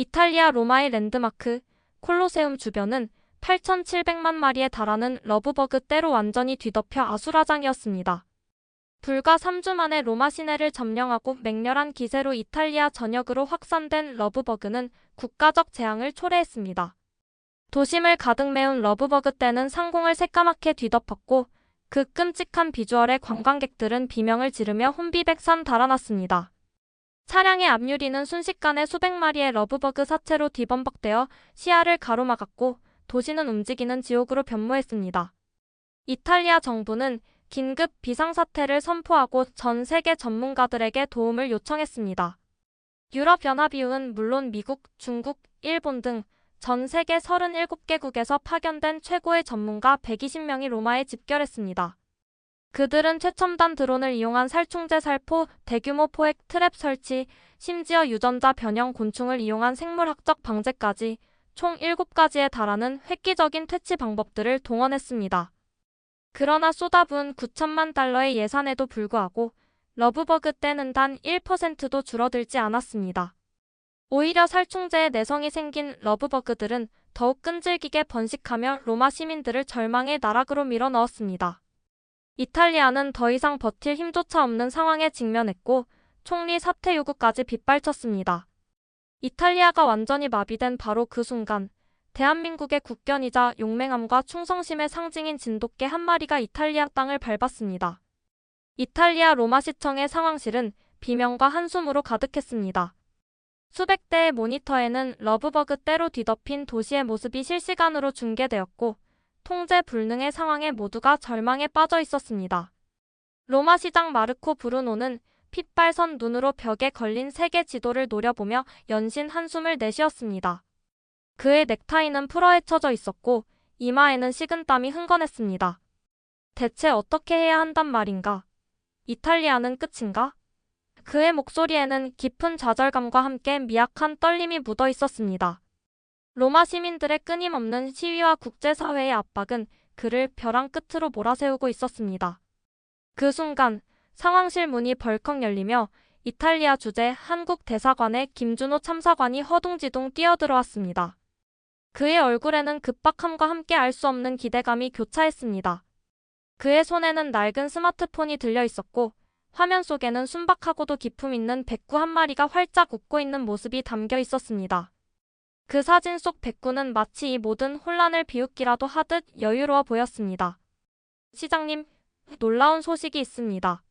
이탈리아 로마의 랜드마크 콜로세움 주변은 8,700만 마리에 달하는 러브버그 떼로 완전히 뒤덮여 아수라장이었습니다. 불과 3주 만에 로마 시내를 점령하고 맹렬한 기세로 이탈리아 전역으로 확산된 러브버그는 국가적 재앙을 초래했습니다. 도심을 가득 메운 러브버그 떼는 상공을 새까맣게 뒤덮었고 그 끔찍한 비주얼에 관광객들은 비명을 지르며 혼비백산 달아났습니다. 차량의 앞유리는 순식간에 수백 마리의 러브버그 사체로 뒤범벅되어 시야를 가로막았고 도시는 움직이는 지옥으로 변모했습니다. 이탈리아 정부는 긴급 비상사태를 선포하고 전 세계 전문가들에게 도움을 요청했습니다. 유럽연합EU는 물론 미국, 중국, 일본 등 전 세계 37개국에서 파견된 최고의 전문가 120명이 로마에 집결했습니다. 그들은 최첨단 드론을 이용한 살충제 살포, 대규모 포획 트랩 설치, 심지어 유전자 변형 곤충을 이용한 생물학적 방제까지 총 7가지에 달하는 획기적인 퇴치 방법들을 동원했습니다. 그러나 쏟아부은 9천만 달러의 예산에도 불구하고 러브버그 떼는 단 1%도 줄어들지 않았습니다. 오히려 살충제에 내성이 생긴 러브버그들은 더욱 끈질기게 번식하며 로마 시민들을 절망의 나락으로 밀어넣었습니다. 이탈리아는 더 이상 버틸 힘조차 없는 상황에 직면했고 총리 사퇴 요구까지 빗발쳤습니다. 이탈리아가 완전히 마비된 바로 그 순간 대한민국의 국견이자 용맹함과 충성심의 상징인 진돗개 한 마리가 이탈리아 땅을 밟았습니다. 이탈리아 로마시청의 상황실은 비명과 한숨으로 가득했습니다. 수백 대의 모니터에는 러브버그 떼로 뒤덮인 도시의 모습이 실시간으로 중계되었고 통제 불능의 상황에 모두가 절망에 빠져 있었습니다. 로마 시장 마르코 브루노는 핏발선 눈으로 벽에 걸린 세계 지도를 노려보며 연신 한숨을 내쉬었습니다. 그의 넥타이는 풀어헤쳐져 있었고 이마에는 식은땀이 흥건했습니다. 대체 어떻게 해야 한단 말인가? 이탈리아는 끝인가? 그의 목소리에는 깊은 좌절감과 함께 미약한 떨림이 묻어 있었습니다. 로마 시민들의 끊임없는 시위와 국제사회의 압박은 그를 벼랑 끝으로 몰아세우고 있었습니다. 그 순간 상황실 문이 벌컥 열리며 이탈리아 주재 한국 대사관의 김준호 참사관이 허둥지둥 뛰어들어왔습니다. 그의 얼굴에는 급박함과 함께 알 수 없는 기대감이 교차했습니다. 그의 손에는 낡은 스마트폰이 들려 있었고 화면 속에는 순박하고도 기품 있는 백구 한 마리가 활짝 웃고 있는 모습이 담겨 있었습니다. 그 사진 속 백구는 마치 이 모든 혼란을 비웃기라도 하듯 여유로워 보였습니다. 시장님, 놀라운 소식이 있습니다.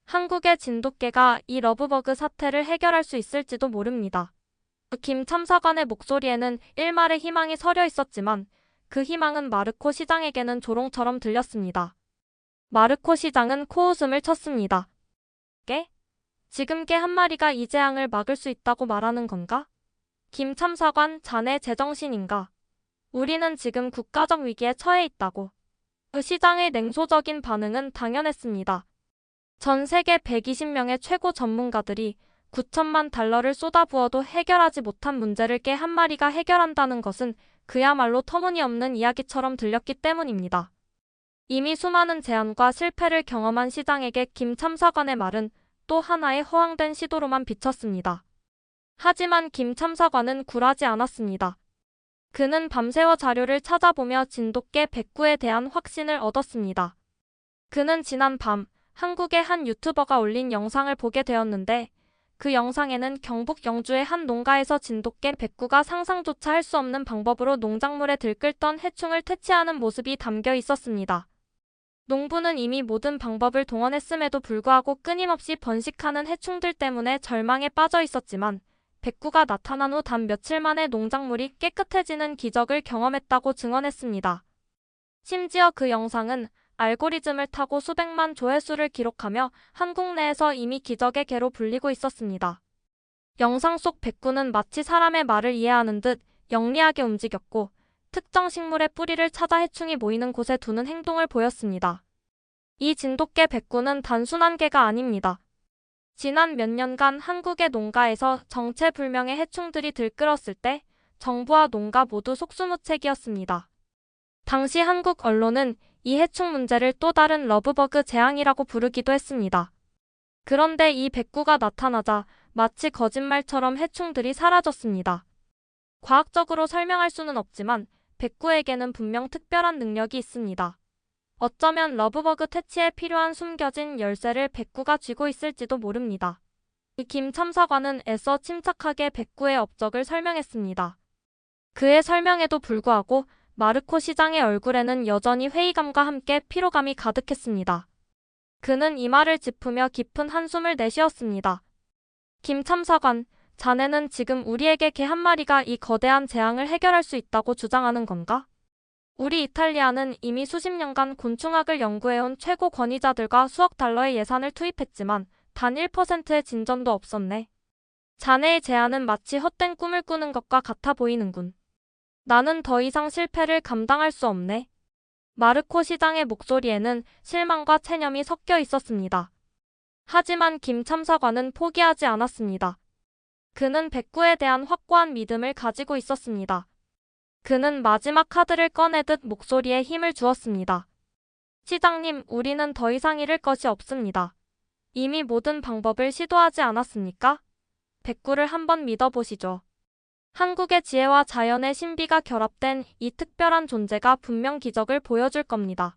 한국의 진돗개가 이 러브버그 사태를 해결할 수 있을지도 모릅니다. 김 참사관의 목소리에는 일말의 희망이 서려 있었지만 그 희망은 마르코 시장에게는 조롱처럼 들렸습니다. 마르코 시장은 코웃음을 쳤습니다. 개? 지금 개 한 마리가 이 재앙을 막을 수 있다고 말하는 건가? 김 참사관, 자네 제정신인가? 우리는 지금 국가적 위기에 처해 있다고. 그 시장의 냉소적인 반응은 당연했습니다. 전 세계 120명의 최고 전문가들이 9천만 달러를 쏟아부어도 해결하지 못한 문제를 개 한 마리가 해결한다는 것은 그야말로 터무니없는 이야기처럼 들렸기 때문입니다. 이미 수많은 제안과 실패를 경험한 시장에게 김 참사관의 말은 또 하나의 허황된 시도로만 비쳤습니다. 하지만 김 참사관은 굴하지 않았습니다. 그는 밤새워 자료를 찾아보며 진돗개 백구에 대한 확신을 얻었습니다. 그는 지난 밤 한국의 한 유튜버가 올린 영상을 보게 되었는데 그 영상에는 경북 영주의 한 농가에서 진돗개 백구가 상상조차 할 수 없는 방법으로 농작물에 들끓던 해충을 퇴치하는 모습이 담겨 있었습니다. 농부는 이미 모든 방법을 동원했음에도 불구하고 끊임없이 번식하는 해충들 때문에 절망에 빠져 있었지만 백구가 나타난 후 단 며칠 만에 농작물이 깨끗해지는 기적을 경험했다고 증언했습니다. 심지어 그 영상은 알고리즘을 타고 수백만 조회수를 기록하며 한국 내에서 이미 기적의 개로 불리고 있었습니다. 영상 속 백구는 마치 사람의 말을 이해하는 듯 영리하게 움직였고 특정 식물의 뿌리를 찾아 해충이 모이는 곳에 두는 행동을 보였습니다. 이 진돗개 백구는 단순한 개가 아닙니다. 지난 몇 년간 한국의 농가에서 정체불명의 해충들이 들끓었을 때 정부와 농가 모두 속수무책이었습니다. 당시 한국 언론은 이 해충 문제를 또 다른 러브버그 재앙이라고 부르기도 했습니다. 그런데 이 백구가 나타나자 마치 거짓말처럼 해충들이 사라졌습니다. 과학적으로 설명할 수는 없지만 백구에게는 분명 특별한 능력이 있습니다. 어쩌면 러브버그 퇴치에 필요한 숨겨진 열쇠를 백구가 쥐고 있을지도 모릅니다. 김 참사관은 애써 침착하게 백구의 업적을 설명했습니다. 그의 설명에도 불구하고 마르코 시장의 얼굴에는 여전히 회의감과 함께 피로감이 가득했습니다. 그는 이마를 짚으며 깊은 한숨을 내쉬었습니다. 김 참사관, 자네는 지금 우리에게 개 한 마리가 이 거대한 재앙을 해결할 수 있다고 주장하는 건가? 우리 이탈리아는 이미 수십 년간 곤충학을 연구해온 최고 권위자들과 수억 달러의 예산을 투입했지만 단 1%의 진전도 없었네. 자네의 제안은 마치 헛된 꿈을 꾸는 것과 같아 보이는군. 나는 더 이상 실패를 감당할 수 없네. 마르코 시장의 목소리에는 실망과 체념이 섞여 있었습니다. 하지만 김 참사관은 포기하지 않았습니다. 그는 백구에 대한 확고한 믿음을 가지고 있었습니다. 그는 마지막 카드를 꺼내듯 목소리에 힘을 주었습니다. 시장님, 우리는 더 이상 잃을 것이 없습니다. 이미 모든 방법을 시도하지 않았습니까? 백구를 한번 믿어보시죠. 한국의 지혜와 자연의 신비가 결합된 이 특별한 존재가 분명 기적을 보여줄 겁니다.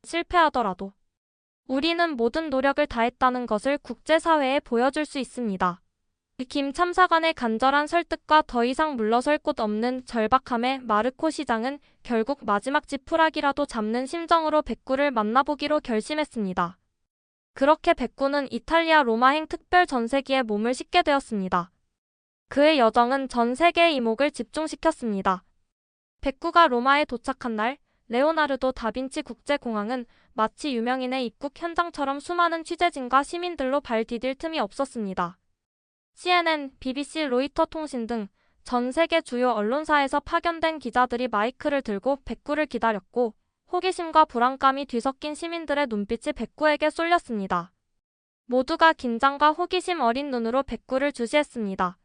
실패하더라도 우리는 모든 노력을 다했다는 것을 국제사회에 보여줄 수 있습니다. 김 참사관의 간절한 설득과 더 이상 물러설 곳 없는 절박함에 마르코 시장은 결국 마지막 지푸라기라도 잡는 심정으로 백구를 만나보기로 결심했습니다. 그렇게 백구는 이탈리아 로마행 특별 전세기에 몸을 싣게 되었습니다. 그의 여정은 전 세계의 이목을 집중시켰습니다. 백구가 로마에 도착한 날, 레오나르도 다빈치 국제공항은 마치 유명인의 입국 현장처럼 수많은 취재진과 시민들로 발 디딜 틈이 없었습니다. CNN, BBC, 로이터 통신 등 전 세계 주요 언론사에서 파견된 기자들이 마이크를 들고 백구를 기다렸고, 호기심과 불안감이 뒤섞인 시민들의 눈빛이 백구에게 쏠렸습니다. 모두가 긴장과 호기심 어린 눈으로 백구를 주시했습니다.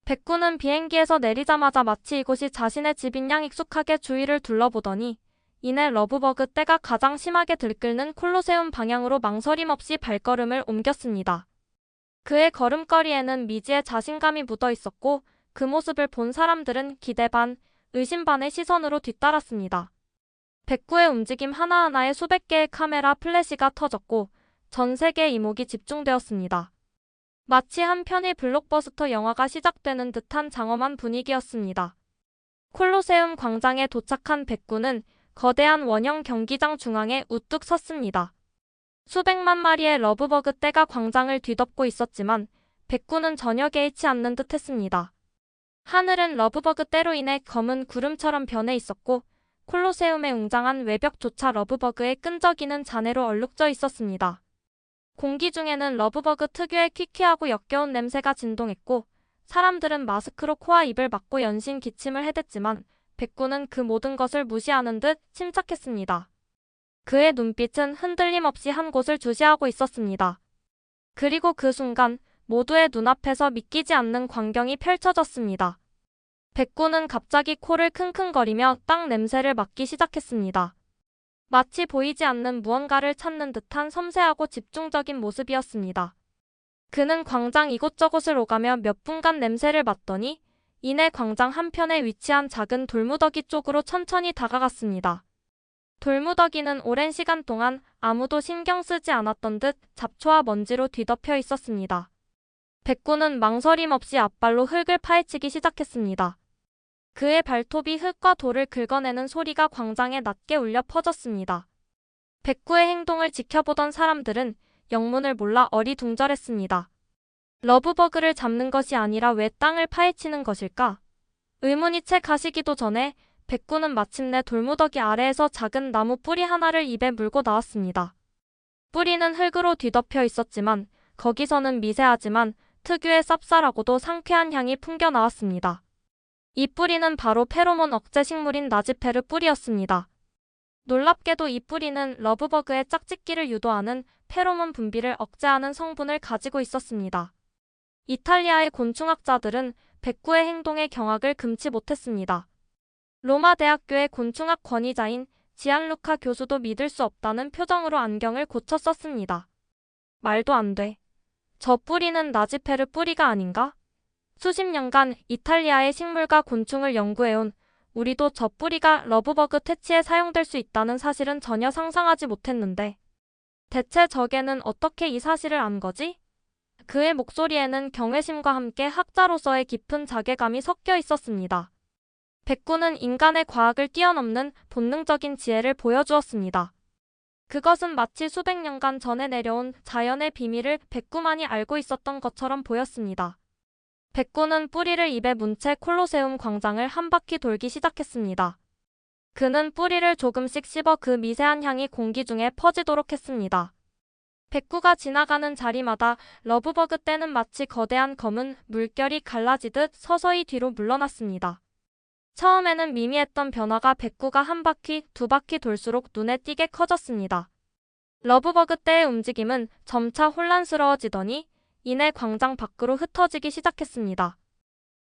백구는 비행기에서 내리자마자 마치 이곳이 자신의 집인 양 익숙하게 주위를 둘러보더니 이내 러브버그 떼가 가장 심하게 들끓는 콜로세움 방향으로 망설임 없이 발걸음을 옮겼습니다. 그의 걸음걸이에는 미지의 자신감이 묻어 있었고 그 모습을 본 사람들은 기대 반, 의심 반의 시선으로 뒤따랐습니다. 백구의 움직임 하나하나에 수백 개의 카메라 플래시가 터졌고 전 세계의 이목이 집중되었습니다. 마치 한 편의 블록버스터 영화가 시작되는 듯한 장엄한 분위기였습니다. 콜로세움 광장에 도착한 백구는 거대한 원형 경기장 중앙에 우뚝 섰습니다. 수백만 마리의 러브버그 떼가 광장을 뒤덮고 있었지만 백구는 전혀 개의치 않는 듯 했습니다. 하늘은 러브버그 떼로 인해 검은 구름처럼 변해 있었고 콜로세움에 웅장한 외벽조차 러브버그의 끈적이는 잔해로 얼룩져 있었습니다. 공기 중에는 러브버그 특유의 퀴퀴하고 역겨운 냄새가 진동했고 사람들은 마스크로 코와 입을 막고 연신 기침을 해댔지만 백구는 그 모든 것을 무시하는 듯 침착했습니다. 그의 눈빛은 흔들림 없이 한 곳을 주시하고 있었습니다. 그리고 그 순간 모두의 눈앞에서 믿기지 않는 광경이 펼쳐졌습니다. 백구는 갑자기 코를 킁킁거리며 땅 냄새를 맡기 시작했습니다. 마치 보이지 않는 무언가를 찾는 듯한 섬세하고 집중적인 모습이었습니다. 그는 광장 이곳저곳을 오가며 몇 분간 냄새를 맡더니 이내 광장 한편에 위치한 작은 돌무더기 쪽으로 천천히 다가갔습니다. 돌무더기는 오랜 시간 동안 아무도 신경 쓰지 않았던 듯 잡초와 먼지로 뒤덮여 있었습니다. 백구는 망설임 없이 앞발로 흙을 파헤치기 시작했습니다. 그의 발톱이 흙과 돌을 긁어내는 소리가 광장에 낮게 울려 퍼졌습니다. 백구의 행동을 지켜보던 사람들은 영문을 몰라 어리둥절했습니다. 러브버그를 잡는 것이 아니라 왜 땅을 파헤치는 것일까? 의문이 채 가시기도 전에 백구는 마침내 돌무더기 아래에서 작은 나무 뿌리 하나를 입에 물고 나왔습니다. 뿌리는 흙으로 뒤덮여 있었지만 거기서는 미세하지만 특유의 쌉쌀하고도 상쾌한 향이 풍겨 나왔습니다. 이 뿌리는 바로 페로몬 억제 식물인 나지페르 뿌리였습니다. 놀랍게도 이 뿌리는 러브버그의 짝짓기를 유도하는 페로몬 분비를 억제하는 성분을 가지고 있었습니다. 이탈리아의 곤충학자들은 백구의 행동에 경악을 금치 못했습니다. 로마 대학교의 곤충학 권위자인 지안루카 교수도 믿을 수 없다는 표정으로 안경을 고쳐 썼습니다. 말도 안 돼. 저 뿌리는 나지페르 뿌리가 아닌가? 수십 년간 이탈리아의 식물과 곤충을 연구해온 우리도 저 뿌리가 러브버그 퇴치에 사용될 수 있다는 사실은 전혀 상상하지 못했는데 대체 저게는 어떻게 이 사실을 안 거지? 그의 목소리에는 경외심과 함께 학자로서의 깊은 자괴감이 섞여 있었습니다. 백구는 인간의 과학을 뛰어넘는 본능적인 지혜를 보여주었습니다. 그것은 마치 수백 년간 전에 내려온 자연의 비밀을 백구만이 알고 있었던 것처럼 보였습니다. 백구는 뿌리를 입에 문 채 콜로세움 광장을 한 바퀴 돌기 시작했습니다. 그는 뿌리를 조금씩 씹어 그 미세한 향이 공기 중에 퍼지도록 했습니다. 백구가 지나가는 자리마다 러브버그 떼는 마치 거대한 검은 물결이 갈라지듯 서서히 뒤로 물러났습니다. 처음에는 미미했던 변화가 백구가 한 바퀴, 두 바퀴 돌수록 눈에 띄게 커졌습니다. 러브버그 떼의 움직임은 점차 혼란스러워지더니 이내 광장 밖으로 흩어지기 시작했습니다.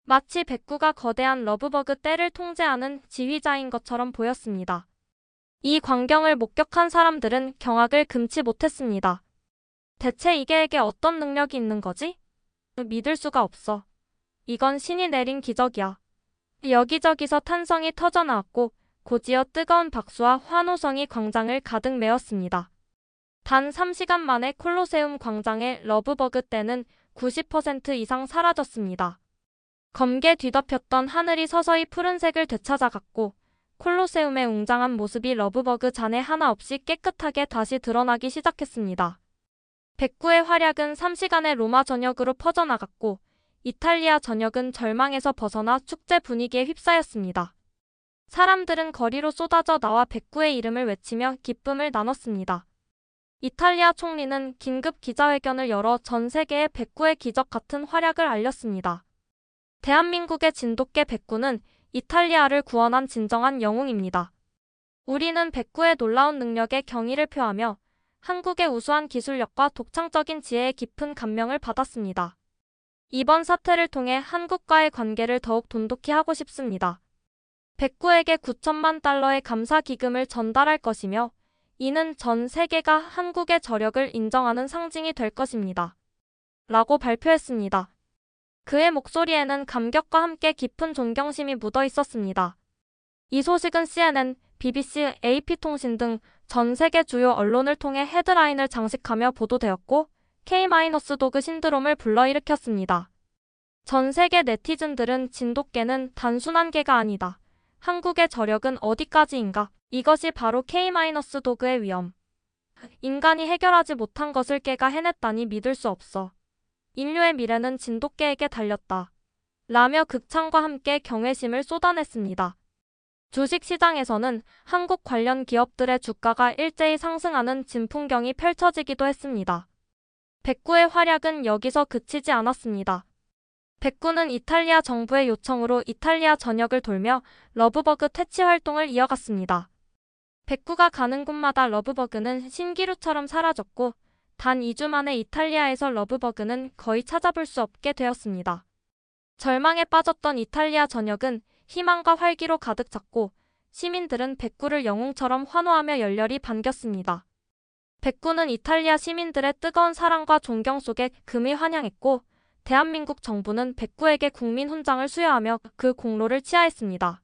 마치 백구가 거대한 러브버그 떼를 통제하는 지휘자인 것처럼 보였습니다. 이 광경을 목격한 사람들은 경악을 금치 못했습니다. 대체 이게에게 어떤 능력이 있는 거지? 믿을 수가 없어. 이건 신이 내린 기적이야. 여기저기서 탄성이 터져나왔고 곧이어 뜨거운 박수와 환호성이 광장을 가득 메웠습니다. 단 3시간 만에 콜로세움 광장의 러브버그 떼는 90% 이상 사라졌습니다. 검게 뒤덮였던 하늘이 서서히 푸른색을 되찾아갔고 콜로세움의 웅장한 모습이 러브버그 잔해 하나 없이 깨끗하게 다시 드러나기 시작했습니다. 백구의 활약은 3시간의 로마 전역으로 퍼져나갔고 이탈리아 전역은 절망에서 벗어나 축제 분위기에 휩싸였습니다. 사람들은 거리로 쏟아져 나와 백구의 이름을 외치며 기쁨을 나눴습니다. 이탈리아 총리는 긴급 기자회견을 열어 전 세계에 백구의 기적 같은 활약을 알렸습니다. 대한민국의 진돗개 백구는 이탈리아를 구원한 진정한 영웅입니다. 우리는 백구의 놀라운 능력에 경의를 표하며 한국의 우수한 기술력과 독창적인 지혜에 깊은 감명을 받았습니다. 이번 사태를 통해 한국과의 관계를 더욱 돈독히 하고 싶습니다. 백구에게 9천만 달러의 감사 기금을 전달할 것이며 이는 전 세계가 한국의 저력을 인정하는 상징이 될 것입니다. 라고 발표했습니다. 그의 목소리에는 감격과 함께 깊은 존경심이 묻어 있었습니다. 이 소식은 CNN, BBC, AP통신 등 전 세계 주요 언론을 통해 헤드라인을 장식하며 보도되었고 K-도그 신드롬을 불러일으켰습니다. 전 세계 네티즌들은 진돗개는 단순한 개가 아니다. 한국의 저력은 어디까지인가? 이것이 바로 K-도그의 위험. 인간이 해결하지 못한 것을 개가 해냈다니 믿을 수 없어. 인류의 미래는 진돗개에게 달렸다. 라며 극찬과 함께 경외심을 쏟아냈습니다. 주식시장에서는 한국 관련 기업들의 주가가 일제히 상승하는 진풍경이 펼쳐지기도 했습니다. 백구의 활약은 여기서 그치지 않았습니다. 백구는 이탈리아 정부의 요청으로 이탈리아 전역을 돌며 러브버그 퇴치 활동을 이어갔습니다. 백구가 가는 곳마다 러브버그는 신기루처럼 사라졌고 단 2주 만에 이탈리아에서 러브버그는 거의 찾아볼 수 없게 되었습니다. 절망에 빠졌던 이탈리아 전역은 희망과 활기로 가득 찼고 시민들은 백구를 영웅처럼 환호하며 열렬히 반겼습니다. 백구는 이탈리아 시민들의 뜨거운 사랑과 존경 속에 금이 환영했고 대한민국 정부는 백구에게 국민 훈장을 수여하며 그 공로를 치하했습니다.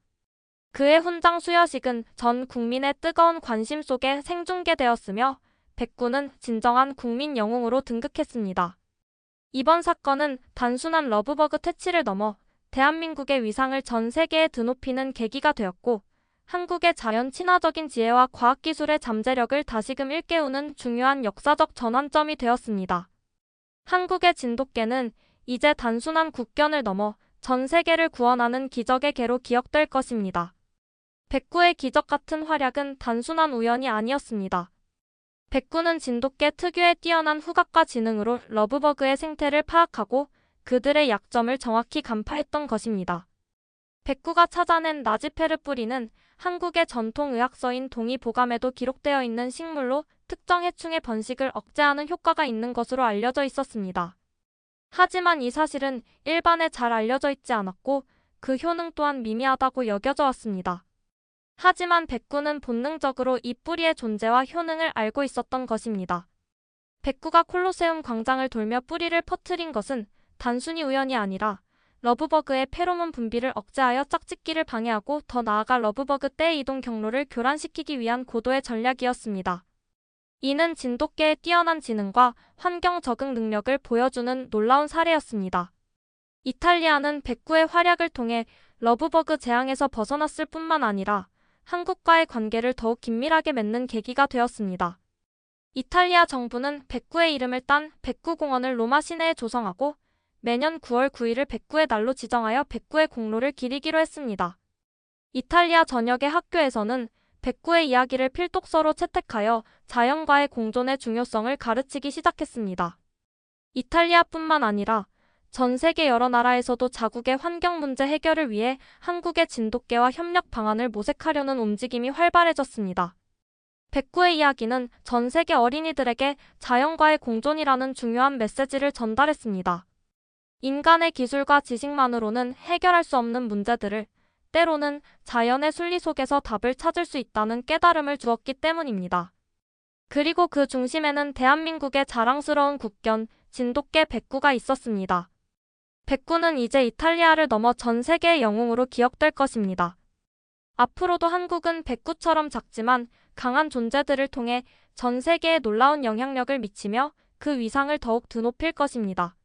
그의 훈장 수여식은 전 국민의 뜨거운 관심 속에 생중계되었으며 백구는 진정한 국민 영웅으로 등극했습니다. 이번 사건은 단순한 러브버그 퇴치를 넘어 대한민국의 위상을 전 세계에 드높이는 계기가 되었고 한국의 자연 친화적인 지혜와 과학기술의 잠재력을 다시금 일깨우는 중요한 역사적 전환점이 되었습니다. 한국의 진돗개는 이제 단순한 국견을 넘어 전 세계를 구원하는 기적의 개로 기억될 것입니다. 백구의 기적 같은 활약은 단순한 우연이 아니었습니다. 백구는 진돗개 특유의 뛰어난 후각과 지능으로 러브버그의 생태를 파악하고 그들의 약점을 정확히 간파했던 것입니다. 백구가 찾아낸 나지페르 뿌리는 한국의 전통 의학서인 동의보감에도 기록되어 있는 식물로 특정 해충의 번식을 억제하는 효과가 있는 것으로 알려져 있었습니다. 하지만 이 사실은 일반에 잘 알려져 있지 않았고 그 효능 또한 미미하다고 여겨져 왔습니다. 하지만 백구는 본능적으로 이 뿌리의 존재와 효능을 알고 있었던 것입니다. 백구가 콜로세움 광장을 돌며 뿌리를 퍼뜨린 것은 단순히 우연이 아니라 러브버그의 페로몬 분비를 억제하여 짝짓기를 방해하고 더 나아가 러브버그 떼의 이동 경로를 교란시키기 위한 고도의 전략이었습니다. 이는 진돗개의 뛰어난 지능과 환경 적응 능력을 보여주는 놀라운 사례였습니다. 이탈리아는 백구의 활약을 통해 러브버그 재앙에서 벗어났을 뿐만 아니라 한국과의 관계를 더욱 긴밀하게 맺는 계기가 되었습니다. 이탈리아 정부는 백구의 이름을 딴 백구공원을 로마 시내에 조성하고 매년 9월 9일을 백구의 날로 지정하여 백구의 공로를 기리기로 했습니다. 이탈리아 전역의 학교에서는 백구의 이야기를 필독서로 채택하여 자연과의 공존의 중요성을 가르치기 시작했습니다. 이탈리아뿐만 아니라 전 세계 여러 나라에서도 자국의 환경 문제 해결을 위해 한국의 진돗개와 협력 방안을 모색하려는 움직임이 활발해졌습니다. 백구의 이야기는 전 세계 어린이들에게 자연과의 공존이라는 중요한 메시지를 전달했습니다. 인간의 기술과 지식만으로는 해결할 수 없는 문제들을 때로는 자연의 순리 속에서 답을 찾을 수 있다는 깨달음을 주었기 때문입니다. 그리고 그 중심에는 대한민국의 자랑스러운 국견, 진돗개 백구가 있었습니다. 백구는 이제 이탈리아를 넘어 전 세계의 영웅으로 기억될 것입니다. 앞으로도 한국은 백구처럼 작지만 강한 존재들을 통해 전 세계에 놀라운 영향력을 미치며 그 위상을 더욱 드높일 것입니다.